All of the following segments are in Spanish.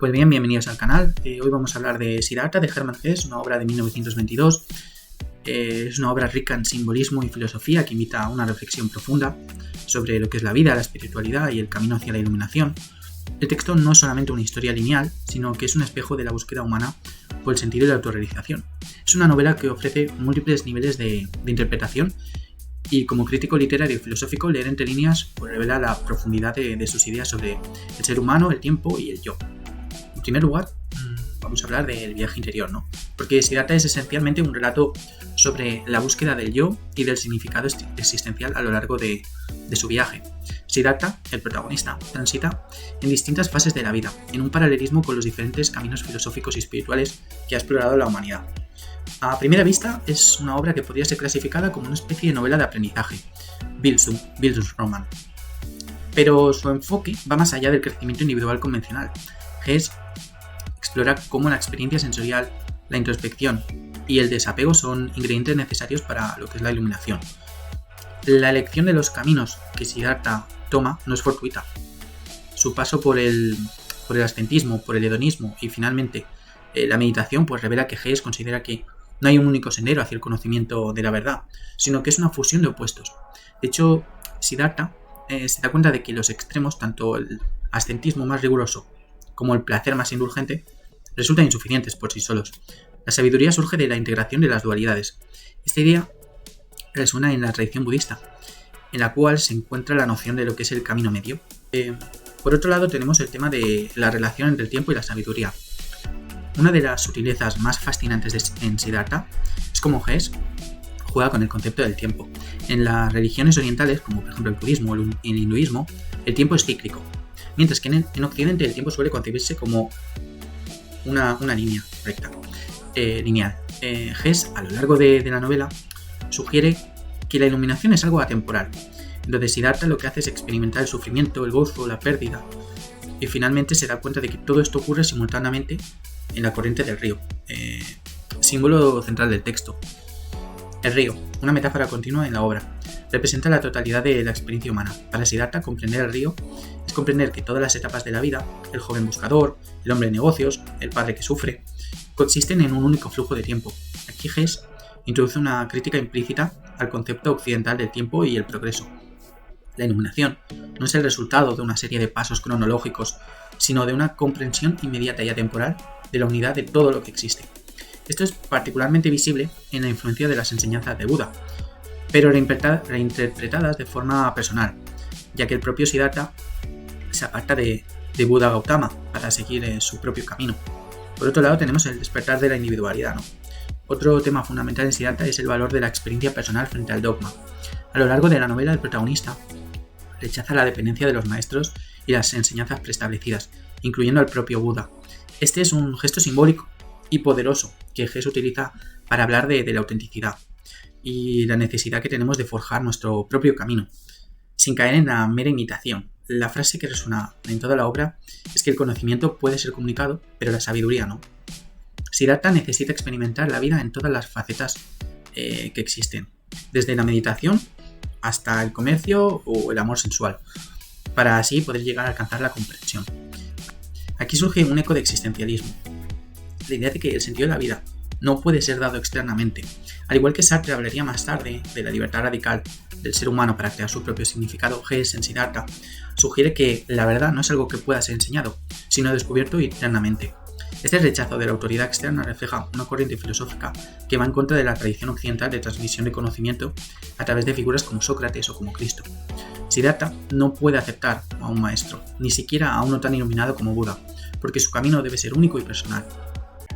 Pues bien, bienvenidos al canal. Hoy vamos a hablar de Siddhartha de Hermann Hesse, una obra de 1922. Es una obra rica en simbolismo y filosofía que invita a una reflexión profunda sobre lo que es la vida, la espiritualidad y el camino hacia la iluminación. El texto no es solamente una historia lineal, sino que es un espejo de la búsqueda humana por el sentido de la autorrealización. Es una novela que ofrece múltiples niveles de interpretación y como crítico literario y filosófico, leer entre líneas pues, revela la profundidad de sus ideas sobre el ser humano, el tiempo y el yo. En primer lugar, vamos a hablar del viaje interior, ¿no? Porque Siddhartha es esencialmente un relato sobre la búsqueda del yo y del significado existencial a lo largo de su viaje. Siddhartha, el protagonista, transita en distintas fases de la vida, en un paralelismo con los diferentes caminos filosóficos y espirituales que ha explorado la humanidad. A primera vista, es una obra que podría ser clasificada como una especie de novela de aprendizaje, Bildungsroman. Pero su enfoque va más allá del crecimiento individual convencional. Hesse explora cómo la experiencia sensorial, la introspección y el desapego son ingredientes necesarios para lo que es la iluminación. La elección de los caminos que Siddhartha toma no es fortuita. Su paso por el ascetismo, por el hedonismo y finalmente la meditación pues revela que Hesse considera que no hay un único sendero hacia el conocimiento de la verdad, sino que es una fusión de opuestos. De hecho, Siddhartha se da cuenta de que los extremos, tanto el ascetismo más riguroso como el placer más indulgente, resultan insuficientes por sí solos. La sabiduría surge de la integración de las dualidades. Esta idea resuena en la tradición budista, en la cual se encuentra la noción de lo que es el camino medio. Por otro lado, tenemos el tema de la relación entre el tiempo y la sabiduría. Una de las sutilezas más fascinantes en Siddhartha es cómo Hesse juega con el concepto del tiempo. En las religiones orientales, como por ejemplo el budismo o el hinduismo, el tiempo es cíclico, mientras que en Occidente el tiempo suele concebirse como una línea recta, lineal. Hesse, a lo largo de la novela, sugiere que la iluminación es algo atemporal. Entonces Siddhartha lo que hace es experimentar el sufrimiento, el gozo, la pérdida, y finalmente se da cuenta de que todo esto ocurre simultáneamente en la corriente del río, símbolo central del texto. El río, una metáfora continua en la obra, representa la totalidad de la experiencia humana. Para Siddhartha, comprender el río es comprender que todas las etapas de la vida, el joven buscador, el hombre de negocios, el padre que sufre, consisten en un único flujo de tiempo. Aquí Hesse introduce una crítica implícita al concepto occidental del tiempo y el progreso. La iluminación no es el resultado de una serie de pasos cronológicos, sino de una comprensión inmediata y atemporal de la unidad de todo lo que existe. Esto es particularmente visible en la influencia de las enseñanzas de Buda, pero reinterpretadas de forma personal, ya que el propio Siddhartha se aparta de Buda Gautama para seguir su propio camino. Por otro lado, tenemos el despertar de la individualidad, ¿no? Otro tema fundamental en Siddhartha es el valor de la experiencia personal frente al dogma. A lo largo de la novela, el protagonista rechaza la dependencia de los maestros y las enseñanzas preestablecidas, incluyendo al propio Buda. Este es un gesto simbólico y poderoso que Hesse utiliza para hablar de la autenticidad y la necesidad que tenemos de forjar nuestro propio camino, sin caer en la mera imitación. La frase que resuena en toda la obra es que el conocimiento puede ser comunicado, pero la sabiduría no. Siddhartha necesita experimentar la vida en todas las facetas que existen, desde la meditación hasta el comercio o el amor sensual, para así poder llegar a alcanzar la comprensión. Aquí surge un eco de existencialismo, la idea de que el sentido de la vida no puede ser dado externamente. Al igual que Sartre hablaría más tarde de la libertad radical del ser humano para crear su propio significado, Hesse en Siddhartha sugiere que la verdad no es algo que pueda ser enseñado, sino descubierto internamente. Este rechazo de la autoridad externa refleja una corriente filosófica que va en contra de la tradición occidental de transmisión de conocimiento a través de figuras como Sócrates o como Cristo. Siddhartha no puede aceptar a un maestro, ni siquiera a uno tan iluminado como Buda, porque su camino debe ser único y personal.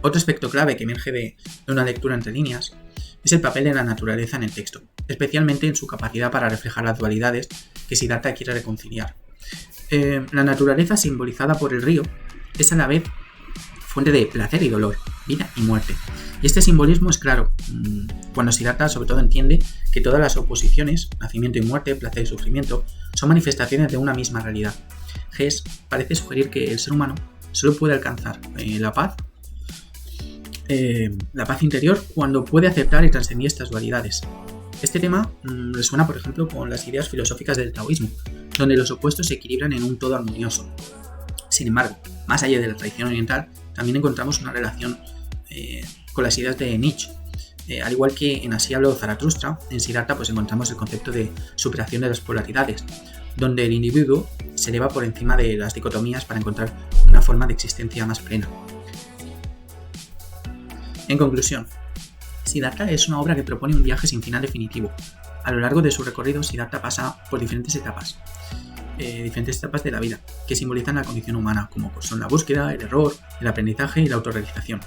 Otro aspecto clave que emerge de una lectura entre líneas es el papel de la naturaleza en el texto, especialmente en su capacidad para reflejar las dualidades que Siddhartha quiere reconciliar. La naturaleza simbolizada por el río es a la vez fuente de placer y dolor, vida y muerte. Y este simbolismo es claro cuando Siddhartha sobre todo entiende que todas las oposiciones, nacimiento y muerte, placer y sufrimiento, son manifestaciones de una misma realidad. Hesse parece sugerir que el ser humano solo puede alcanzar la paz interior cuando puede aceptar y trascender estas dualidades. Este tema resuena, por ejemplo, con las ideas filosóficas del taoísmo, donde los opuestos se equilibran en un todo armonioso. Sin embargo, Más allá de la tradición oriental, también encontramos una relación con las ideas de Nietzsche. Al igual que en Así habló Zaratustra, en Siddhartha pues encontramos el concepto de superación de las polaridades, donde el individuo se eleva por encima de las dicotomías para encontrar una forma de existencia más plena. En conclusión, Siddhartha es una obra que propone un viaje sin final definitivo. A lo largo de su recorrido, Siddhartha pasa por diferentes etapas de la vida, que simbolizan la condición humana, como son la búsqueda, el error, el aprendizaje y la autorrealización.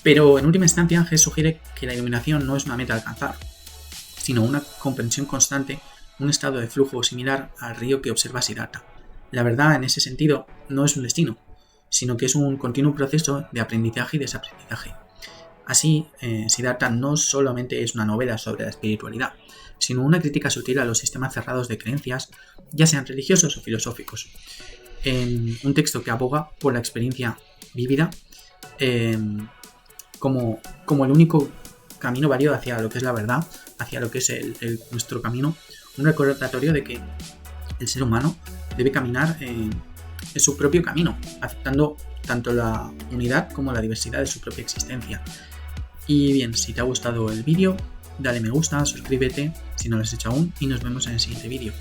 Pero en última instancia, Hess sugiere que la iluminación no es una meta a alcanzar, sino una comprensión constante, un estado de flujo similar al río que observa Siddhartha. La verdad, en ese sentido, no es un destino, sino que es un continuo proceso de aprendizaje y desaprendizaje. Así, Siddhartha no solamente es una novela sobre la espiritualidad, sino una crítica sutil a los sistemas cerrados de creencias, ya sean religiosos o filosóficos. En un texto que aboga por la experiencia vívida como el único camino válido hacia lo que es la verdad, hacia lo que es nuestro camino, un recordatorio de que el ser humano debe caminar en su propio camino, aceptando tanto la unidad como la diversidad de su propia existencia. Y bien, si te ha gustado el vídeo, dale me gusta, suscríbete si no lo has hecho aún y nos vemos en el siguiente vídeo.